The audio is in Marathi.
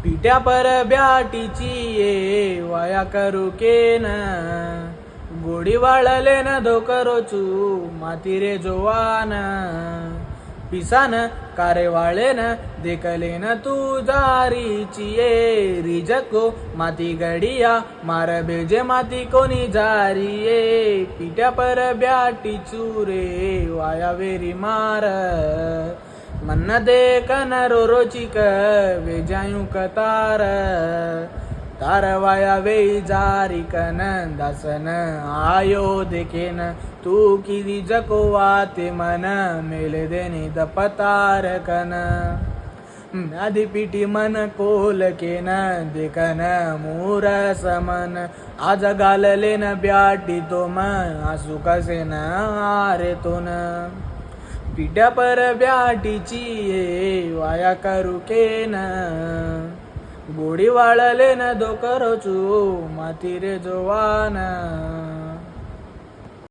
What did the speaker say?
पिट्या पर ब्याटीची ये वाया करू केन गोडी वाळले न धोकरोचू माती रे जोवान पिसान कारे वाळेन देखलेन तू जारीची ये रिजको माती गडिया मार बेजे माती कोणी जारी ये पिट्या पर ब्याटी चूरे वाया वेरी मार मन देखन रोरोचिक वेजायू कतार तार वाया वे जारिकन दासन आयो देखेन तू किदी जको वाते मन मेले देने दपतारकन आदि पिटी मन कोल केन देखन मूर समन आज गाललेन ब्याटी तो मन आसू कसेन आरे तो न पिट्या पर ब्याटीची ये वाया करू केन गोडी वाळले न धोकरोचू माती रे जोवान